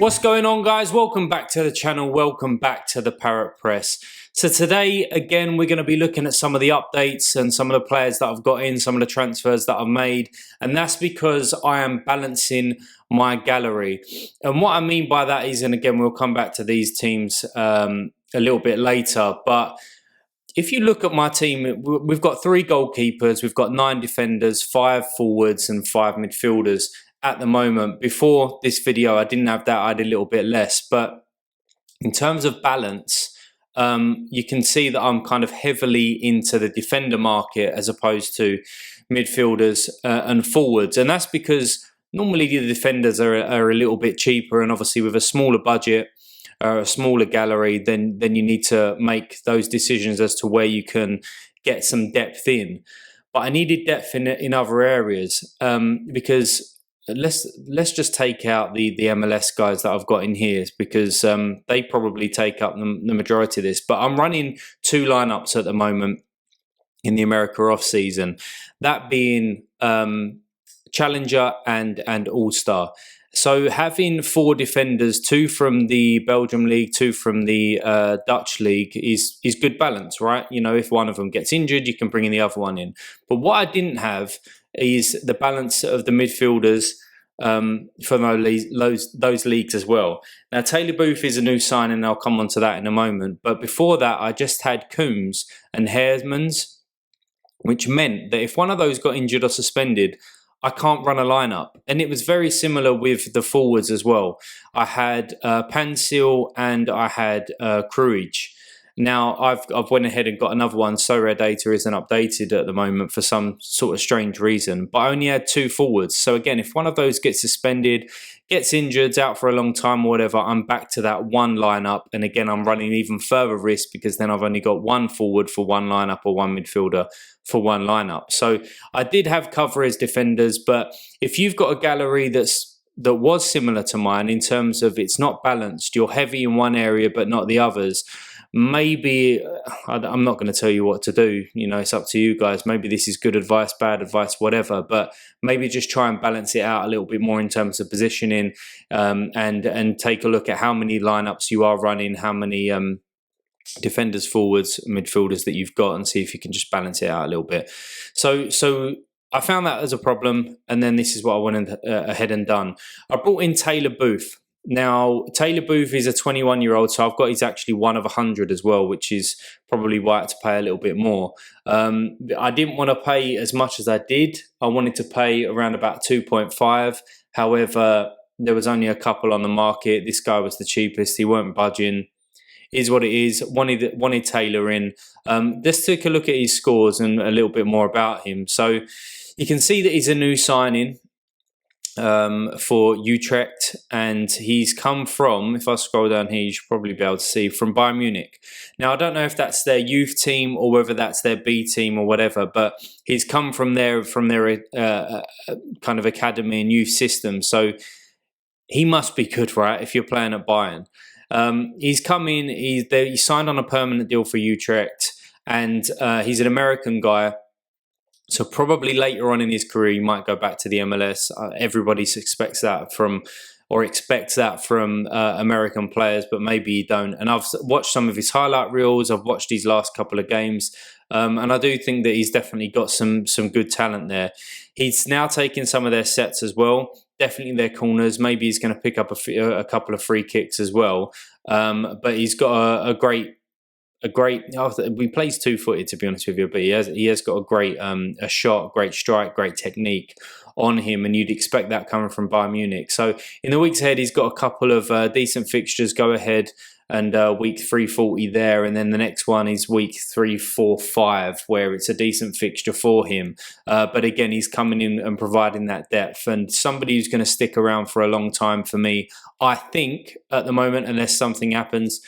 What's going on, guys? Welcome back to the channel. Welcome back to the Parrot Press. So today, again, we're going to be looking at some of the updates and some of the players that I've got in, some of the transfers that I've made. And that's because I am balancing my gallery. And what I mean by that is, and again, we'll come back to these teams a little bit later, but if you look at my team, we've got 3 goalkeepers, we've got 9 defenders, 5 forwards and 5 midfielders at the moment. Before this video, I didn't have that, I had a little bit less. But in terms of balance, you can see that I'm kind of heavily into the defender market as opposed to midfielders and forwards. And that's because normally the defenders are a little bit cheaper, and obviously with a smaller budget, a smaller gallery, then you need to make those decisions as to where you can get some depth in. But I needed depth in other areas because let's just take out the MLS guys that I've got in here, because they probably take up the majority of this. But I'm running 2 lineups at the moment in the America off season, that being Challenger and All-Star. So having 4 defenders, 2 from the Belgium League, 2 from the Dutch League is good balance, right? You know, if one of them gets injured, you can bring in the other one in. But what I didn't have is the balance of the midfielders for those leagues as well. Now, Taylor Booth is a new signing, and I'll come on to that in a moment. But before that, I just had Coombs and Heermans, which meant that if one of those got injured or suspended, I can't run a lineup. And it was very similar with the forwards as well. I had Pansil and I had Cruij. Now, I've went ahead and got another one. Sorare data isn't updated at the moment for some sort of strange reason, but I only had 2 forwards. So again, if one of those gets suspended, gets injured, out for a long time or whatever, I'm back to that 1 lineup. And again, I'm running even further risk because then I've only got 1 forward for 1 lineup or 1 midfielder for 1 lineup. So I did have cover as defenders, but if you've got a gallery that was similar to mine in terms of it's not balanced, you're heavy in one area but not the others, maybe I'm not going to tell you what to do. You know, it's up to you guys. Maybe this is good advice, bad advice, whatever. But maybe just try and balance it out a little bit more in terms of positioning, and take a look at how many lineups you are running, how many defenders, forwards, midfielders that you've got, and see if you can just balance it out a little bit. So I found that as a problem, and then this is what I went ahead and done. I brought in Taylor Booth. Now, Taylor Booth is a 21-year-old, so I've got he's actually 1 of 100 as well, which is probably why I had to pay a little bit more. I didn't want to pay as much as I did. I wanted to pay around about 2.5. However, there was only a couple on the market. This guy was the cheapest. He weren't budging. Is what it is. Wanted Taylor in. Let's take a look at his scores and a little bit more about him. So you can see that he's a new signing for Utrecht, and he's come from, if I scroll down here, you should probably be able to see, from Bayern Munich. Now, I don't know if that's their youth team or whether that's their B team or whatever, but he's come from their kind of academy and youth system. So he must be good, right, if you're playing at Bayern. He's come in, he signed on a permanent deal for Utrecht, and he's an American guy. So probably later on in his career, he might go back to the MLS. Everybody expects that from American players, but maybe you don't. And I've watched some of his highlight reels. I've watched his last couple of games, and I do think that he's definitely got some good talent there. He's now taking some of their sets as well, definitely their corners. Maybe he's going to pick up a couple of free kicks as well. But he's got a great. He plays 2-footed, to be honest with you, but he has got a great a shot, great strike, great technique on him, and you'd expect that coming from Bayern Munich. So in the weeks ahead, he's got a couple of decent fixtures. Go ahead and week 340 there, and then the next one is week 3, 4, 5, where it's a decent fixture for him. But again, he's coming in and providing that depth, and somebody who's going to stick around for a long time for me, I think, at the moment, unless something happens.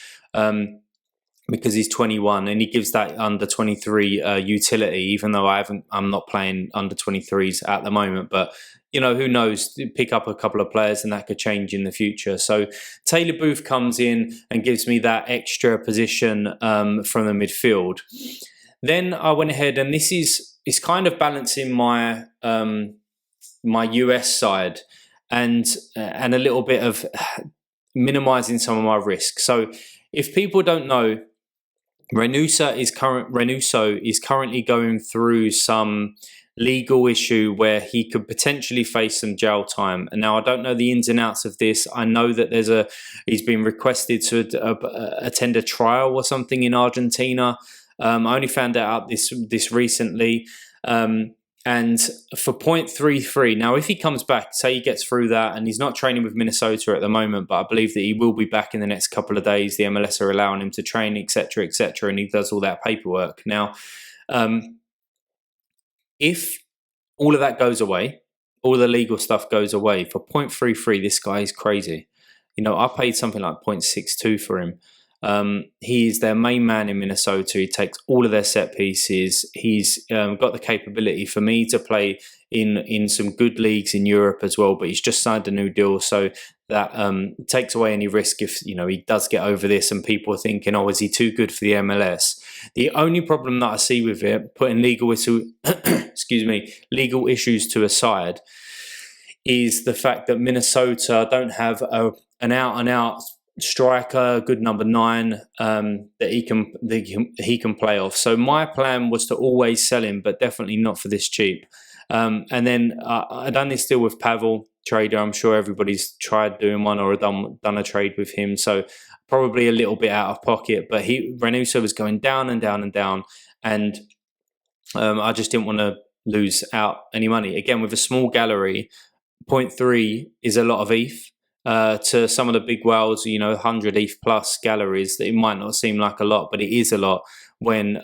Because he's 21 and he gives that under 23 utility, even though I'm not playing under 23s at the moment. But you know, who knows? Pick up a couple of players and that could change in the future. So Taylor Booth comes in and gives me that extra position from the midfield. Then I went ahead, and this is kind of balancing my my US side and a little bit of minimizing some of my risk. So if people don't know, Renuso is currently going through some legal issue where he could potentially face some jail time. And now I don't know the ins and outs of this. I know that he's been requested to attend a trial or something in Argentina. I only found that out this recently. And for 0.33, now if he comes back, say he gets through that, and he's not training with Minnesota at the moment, but I believe that he will be back in the next couple of days. The MLS are allowing him to train, etc., and he does all that paperwork. Now, if all of that goes away, all the legal stuff goes away, for 0.33, this guy is crazy. You know, I paid something like 0.62 for him. He's their main man in Minnesota. He takes all of their set pieces. He's got the capability for me to play in some good leagues in Europe as well, but he's just signed a new deal, so that takes away any risk if, you know, he does get over this and people are thinking, oh, is he too good for the MLS? The only problem that I see with it, putting legal issues to aside, is the fact that Minnesota don't have an out-and-out striker, good number 9 that he can play off. So my plan was to always sell him, but definitely not for this cheap. And then I done this deal with Pavel Trader. I'm sure everybody's tried doing one or done a trade with him. So probably a little bit out of pocket, but Renuso was going down and down and down, and I just didn't want to lose out any money. Again, with a small gallery, 0.3 is a lot of ETH. To some of the big whales, you know, 100 ETH plus galleries, it might not seem like a lot, but it is a lot when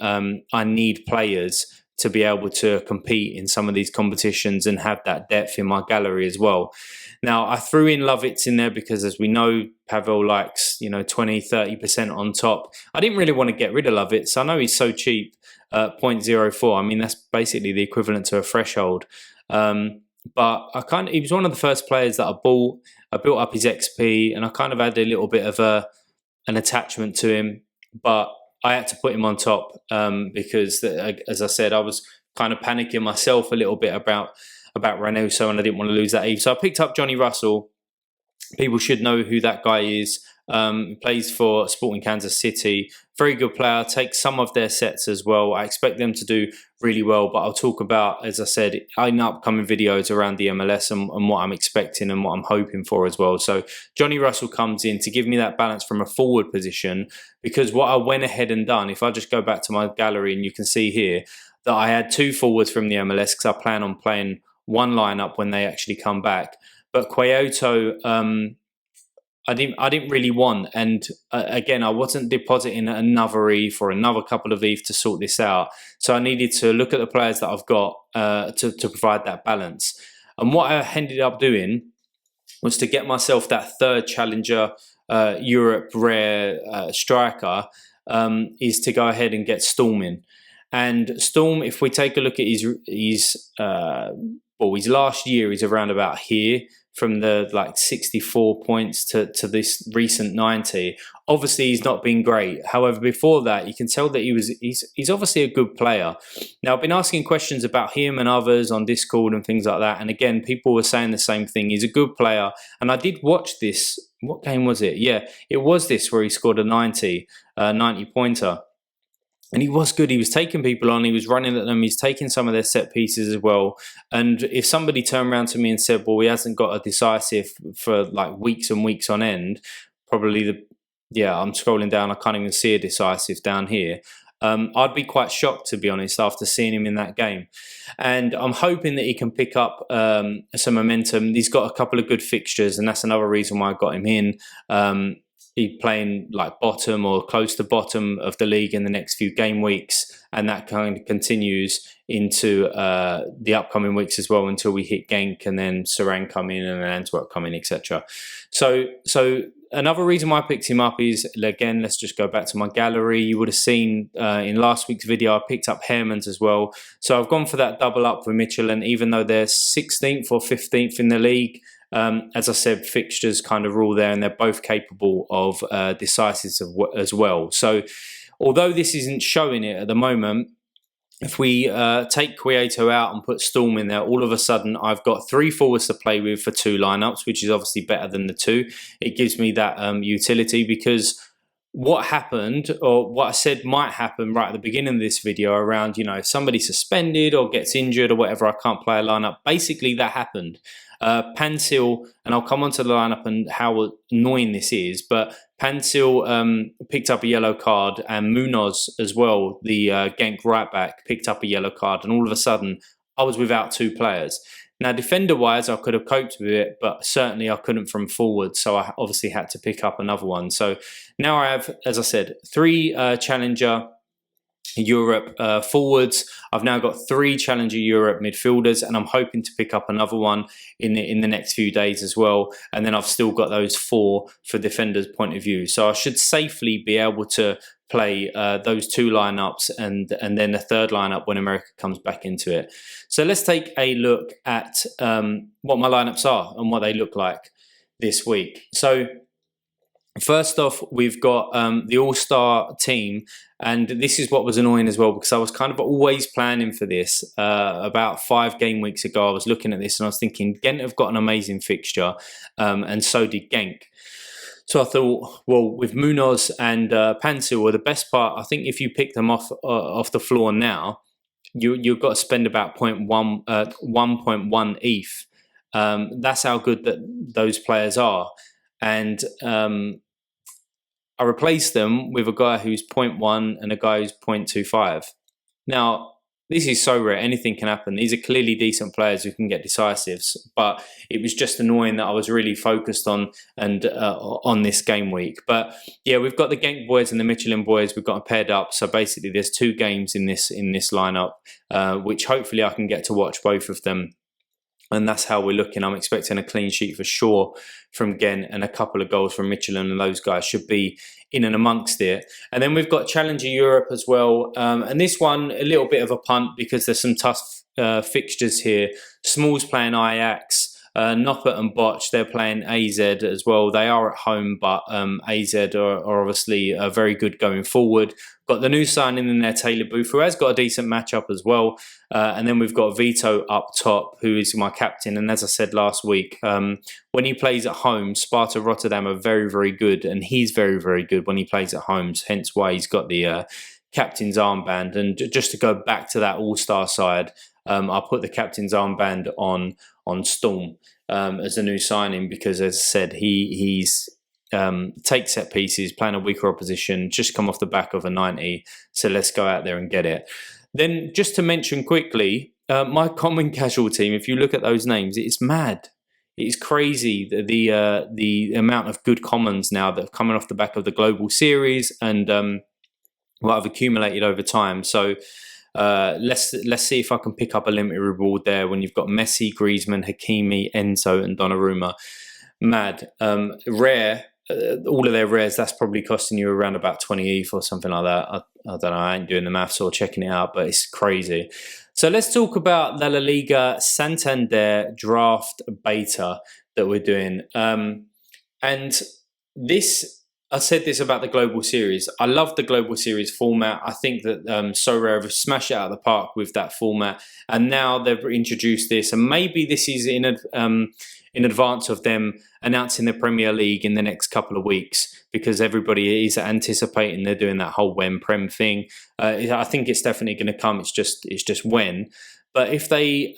I need players to be able to compete in some of these competitions and have that depth in my gallery as well. Now, I threw in Lovitz in there because, as we know, Pavel likes, you know, 20-30% on top. I didn't really want to get rid of Lovitz. I know he's so cheap, 0.04. I mean, that's basically the equivalent to a threshold. But he was one of the first players that I bought. I built up his XP, and I kind of had a little bit of an attachment to him, but I had to put him on top because, as I said, I was kind of panicking myself a little bit about Renuso, and I didn't want to lose that ETH. So I picked up Johnny Russell. People should know who that guy is. He plays for Sporting Kansas City. Very good player. Takes some of their sets as well. I expect them to do really well, but I'll talk about, as I said, in upcoming videos around the MLS and what I'm expecting and what I'm hoping for as well. So Johnny Russell comes in to give me that balance from a forward position, because what I went ahead and done, if I just go back to my gallery, and you can see here that I had 2 forwards from the MLS because I plan on playing one lineup when they actually come back. But Quioto, I didn't really want, and again, I wasn't depositing another ETH or another couple of ETH to sort this out. So I needed to look at the players that I've got to provide that balance. And what I ended up doing was to get myself that third Challenger Europe rare striker, is to go ahead and get Storm in. And Storm, if we take a look at his last year, he's around about here, from the 64 points to this recent 90. Obviously, he's not been great. However, before that, you can tell that he's obviously a good player. Now, I've been asking questions about him and others on Discord and things like that. And again, people were saying the same thing. He's a good player. And I did watch this. What game was it? Yeah, it was this where he scored a 90 pointer. And he was good. He was taking people on. He was running at them. He's taking some of their set pieces as well. And if somebody turned around to me and said, well, he hasn't got a decisive for like weeks and weeks on end, probably I'm scrolling down. I can't even see a decisive down here. I'd be quite shocked, to be honest, after seeing him in that game. And I'm hoping that he can pick up some momentum. He's got a couple of good fixtures, and that's another reason why I got him in. He's playing like bottom or close to bottom of the league in the next few game weeks, and that kind of continues into the upcoming weeks as well, until we hit Genk and then Sorare come in and then Antwerp come in, etc. So another reason why I picked him up is, again, let's just go back to my gallery. You would have seen in last week's video I picked up Hermans as well. So I've gone for that double up with Mitchell, and even though they're 16th or 15th in the league, as I said, fixtures kind of rule there, and they're both capable of decisives as well. So although this isn't showing it at the moment, if we take Quieto out and put Storm in there, all of a sudden I've got 3 forwards to play with for 2 lineups, which is obviously better than the 2. It gives me that utility, because what happened, or what I said might happen right at the beginning of this video around, if somebody suspended or gets injured or whatever, I can't play a lineup. Basically, that happened. Pansil, and I'll come on to the lineup and how annoying this is, but Pansil picked up a yellow card, and Munoz as well, the Genk right back, picked up a yellow card, and all of a sudden I was without 2 players. Now, defender-wise, I could have coped with it, but certainly I couldn't from forward, so I obviously had to pick up another one. So now I have, as I said, 3 Challenger Europe forwards. I've now got 3 Challenger Europe midfielders, and I'm hoping to pick up another one in the next few days as well. And then I've still got those 4 for defenders' point of view. So I should safely be able to play those 2 lineups, and then a 3rd lineup when America comes back into it. So let's take a look at what my lineups are and what they look like this week. So first off, we've got the All-Star team, and this is what was annoying as well, because I was kind of always planning for this. About 5 game weeks ago, I was looking at this and I was thinking, Ghent have got an amazing fixture, and so did Genk. So I thought, well, with Munoz and Pansil, the best part, I think if you pick them off the floor now, you've got to spend about 1.1 ETH. That's how good that those players are. And I replaced them with a guy who's 0.1 and a guy who's 0.25. Now, this is so rare. Anything can happen. These are clearly decent players who can get decisives, but it was just annoying that I was really focused on this game week. But yeah, we've got the Genk boys and the Michelin boys. We've got them paired up. So basically, there's 2 games in this lineup, which hopefully I can get to watch both of them. And that's how we're looking. I'm expecting a clean sheet for sure from Ghent, and a couple of goals from Michelin, and those guys should be in and amongst it. And then we've got Challenger Europe as well. And this one, a little bit of a punt, because there's some tough fixtures here. Smalls playing Ajax. Noppert and Botch, they're playing AZ as well. They are at home, but AZ are obviously very good going forward. Got the new signing in there, Taylor Booth, who has got a decent matchup as well. And then we've got Vito up top, who is my captain. And as I said last week, when he plays at home, Sparta Rotterdam are very, very good. And he's very, very good when he plays at home, hence why he's got the captain's armband. And just to go back to that all-star side, I'll put the captain's armband on Storm as a new signing, because as I said, he's take set pieces, playing a weaker opposition, just come off the back of a 90, so let's go out there and get it. Then just to mention quickly, my common casual team, if you look at those names, it's mad. It's crazy, the amount of good commons now that are coming off the back of the global series, and what I've accumulated over time. So let's see if I can pick up a limited reward there when you've got Messi, Griezmann, Hakimi, Enzo and Donnarumma. Mad. Rare, all of their rares, that's probably costing you around about 20 ETH or something like that. I don't know, I ain't doing the maths or checking it out, but it's crazy. So let's talk about the La Liga Santander draft beta that we're doing. And this, I said this about the Global Series. I love the Global Series format. I think that Sorare have smashed it out of the park with that format. And now they've introduced this. And maybe this is in advance of them announcing the Premier League in the next couple of weeks, because everybody is anticipating they're doing that whole when Prem thing. I think it's definitely going to come. It's just when. But if they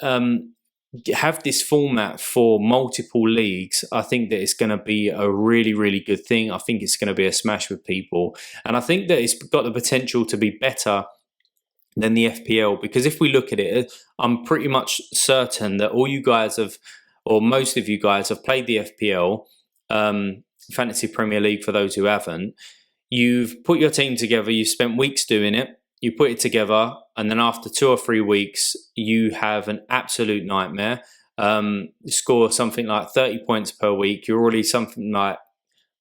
have this format for multiple leagues, I think that it's going to be a really, really good thing. I think it's going to be a smash with people. And I think that it's got the potential to be better than the FPL, because if we look at it, I'm pretty much certain that all you guys have, or most of you guys have played the FPL, Fantasy Premier League for those who haven't. You've put your team together, you've spent weeks doing it, you put it together, and then after 2 or 3 weeks, you have an absolute nightmare. You score something like 30 points per week. You're already something like,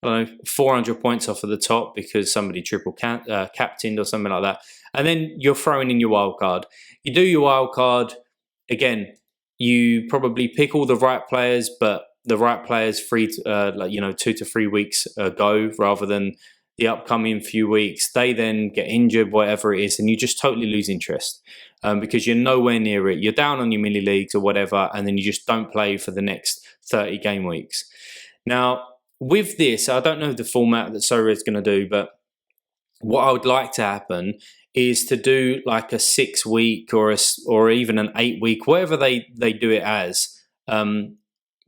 I don't know, 400 points off of the top because somebody triple captained or something like that. And then you're throwing in your wild card. You do your wild card, again, you probably pick all the right players, but the right players 2 to 3 weeks ago, rather than the upcoming few weeks, they then get injured, whatever it is, and you just totally lose interest because you're nowhere near it. You're down on your mini leagues or whatever, and then you just don't play for the next 30 game weeks. Now, with this, I don't know the format that Sorare is going to do, but what I would like to happen is to do like a 6 week or even an 8 week, whatever they do it as,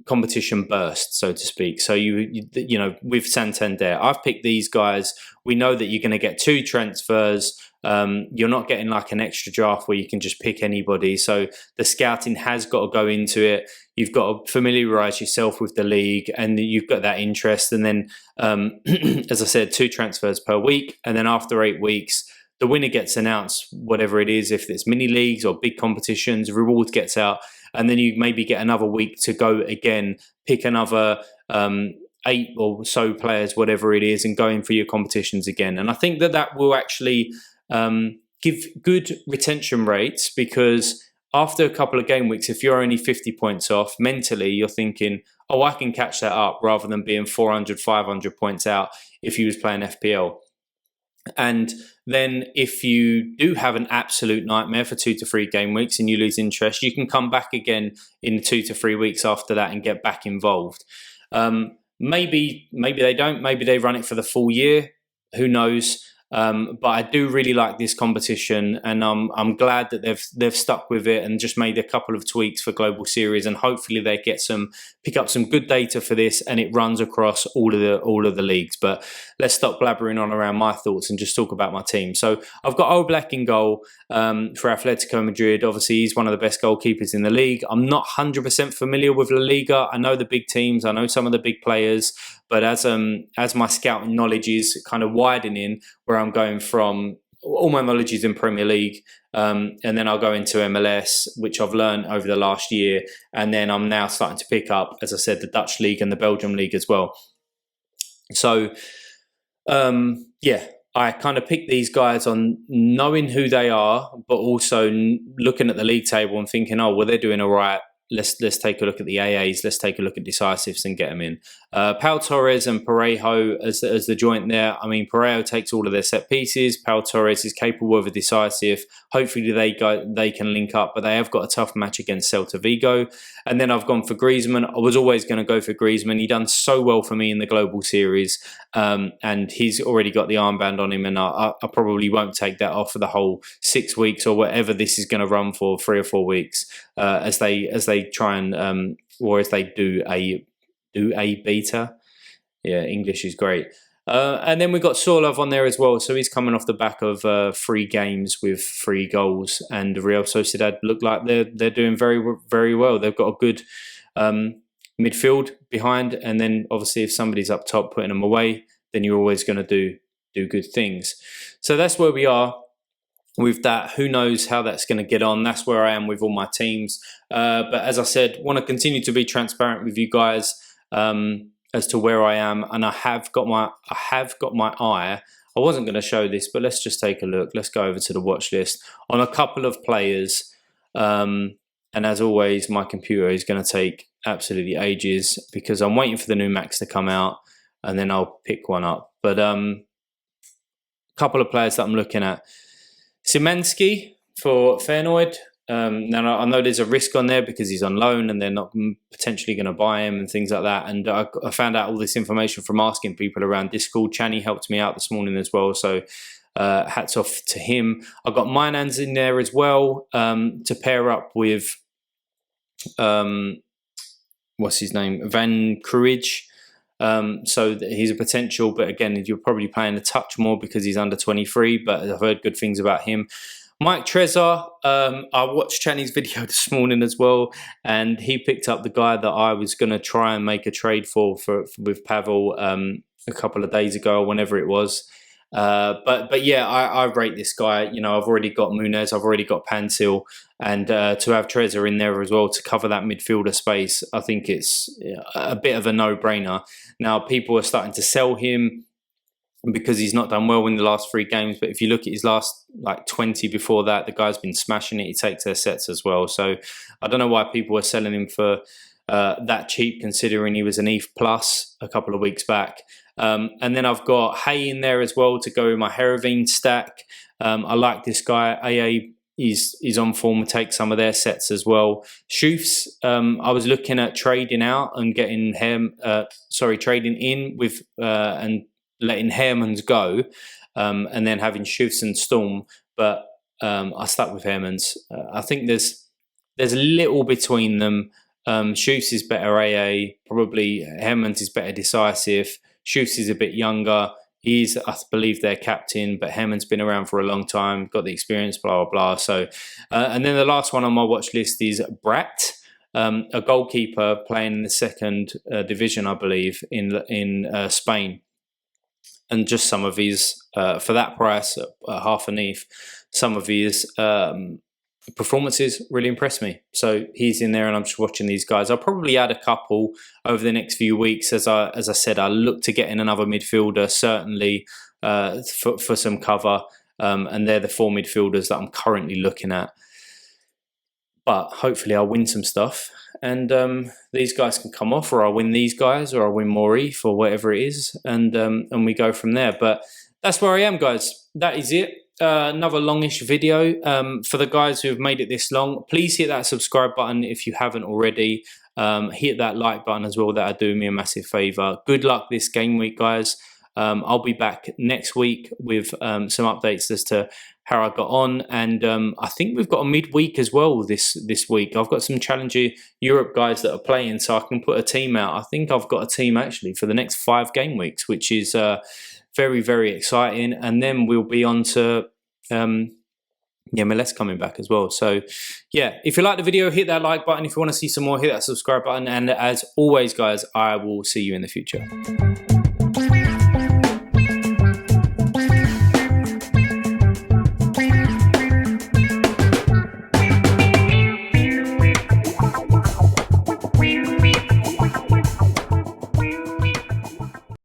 competition burst, so to speak. So you know, with Santander, I've picked these guys. We know that you're going to get 2 transfers. You're not getting like an extra draft where you can just pick anybody. So the scouting has got to go into it. You've got to familiarize yourself with the league, and you've got that interest. And then, as I said, 2 transfers per week. And then after 8 weeks, the winner gets announced, whatever it is, if it's mini leagues or big competitions, reward gets out. And then you maybe get another week to go again, pick another 8 or so players, whatever it is, and go in for your competitions again. And I think that will actually give good retention rates, because after a couple of game weeks, if you're only 50 points off, mentally you're thinking, oh, I can catch that up, rather than being 400, 500 points out if you was playing FPL. And then if you do have an absolute nightmare for 2 to 3 game weeks and you lose interest, you can come back again in 2 to 3 weeks after that and get back involved. Maybe they don't. Maybe they run it for the full year. Who knows? But I do really like this competition, and I'm glad that they've stuck with it and just made a couple of tweaks for Global Series, and hopefully they pick up some good data for this, and it runs across all of the leagues. But let's stop blabbering on around my thoughts and just talk about my team. So I've got Oblak in goal for Atletico Madrid. Obviously, he's one of the best goalkeepers in the league. I'm not 100% familiar with La Liga. I know the big teams. I know some of the big players. But as my scouting knowledge is kind of widening, where I'm going from, all my knowledge is in Premier League, and then I'll go into MLS, which I've learned over the last year, and then I'm now starting to pick up, as I said, the Dutch League and the Belgium League as well. So, yeah, I kind of pick these guys on knowing who they are, but also looking at the league table and thinking, oh, well, they're doing all right. Let's take a look at the AAs. Let's take a look at decisives and get them in. Pau Torres and Parejo as the joint there. I mean, Parejo takes all of their set pieces. Pau Torres is capable of a decisive. Hopefully they can link up, but they have got a tough match against Celta Vigo. And then I've gone for Griezmann. I was always going to go for Griezmann. He done so well for me in the Global Series, and he's already got the armband on him, and I probably won't take that off for the whole 6 weeks or whatever this is going to run for, 3 or 4 weeks, as they try and or as they do a beta. Yeah, English is great. And then we've got Sorlov on there as well. So he's coming off the back of 3 games with 3 goals, and Real Sociedad look like they're doing very, very well. They've got a good midfield behind, and then obviously if somebody's up top putting them away, then you're always going to do good things. So that's where we are with that. Who knows how that's going to get on? That's where I am with all my teams. But as I said, want to continue to be transparent with you guys as to where I am, and I have got my eye. I wasn't going to show this, but let's just take a look. Let's go over to the watch list on a couple of players. And as always, my computer is going to take absolutely ages because I'm waiting for the new Macs to come out, and then I'll pick one up. But a couple of players that I'm looking at. Szymanski for Feyenoord. Now I know there's a risk on there because he's on loan and they're not potentially going to buy him and things like that. And I found out all this information from asking people around Discord. Channy helped me out this morning as well, so hats off to him. I've got Mynans in there as well to pair up with what's his name, Van Kruij. So he's a potential, but again, you're probably playing a touch more because he's under 23, but I've heard good things about him. Mike Trezor, I watched Channy's video this morning as well, and he picked up the guy that I was going to try and make a trade for with Pavel a couple of days ago, or whenever it was. But yeah, I rate this guy. You know, I've already got Muniz, I've already got Pansil, and to have Trezor in there as well to cover that midfielder space, I think it's a bit of a no-brainer. Now, people are starting to sell him because he's not done well in the last 3 games, but if you look at his last 20 before that, the guy's been smashing it. He takes their sets as well. So I don't know why people are selling him for that cheap, considering he was an ETH plus a couple of weeks back. And then I've got Hay in there as well to go with my Heravine stack. I like this guy. AA is on form to take some of their sets as well. Shoofs, I was looking at trading out and getting trading in with and letting Hairmans go, and then having Shoofs and Storm, but I stuck with Hairmans. I think there's a little between them. Shoofs is better AA, probably Hairmans is better decisive. Shoofs is a bit younger. He's, I believe, their captain, but Hammond's been around for a long time, got the experience, blah, blah, blah. So, and then the last one on my watch list is Brat, a goalkeeper playing in the second division, I believe, in Spain. And just some of his, for that price, half an ETH, some of his performances really impressed me. So he's in there and I'm just watching these guys. I'll probably add a couple over the next few weeks. As I said, I look to get in another midfielder, certainly for some cover. And they're the 4 midfielders that I'm currently looking at. But hopefully I'll win some stuff and these guys can come off, or I'll win these guys, or I'll win more ETH, or whatever it is, and we go from there. But that's where I am, guys. That is it. Another longish video. For the guys who have made it this long, please hit that subscribe button if you haven't already. Hit that like button as well. That'll do me a massive favor. Good luck this game week, guys. I'll be back next week with some updates as to how I got on, and I think we've got a midweek as well this week. I've got some Challenger Europe guys that are playing, so I can put a team out. I think I've got a team actually for the next 5 game weeks, which is very, very exciting. And then we'll be on to MLS coming back as well. So yeah, if you like the video, hit that like button. If you want to see some more, hit that subscribe button. And as always, guys, I will see you in the future.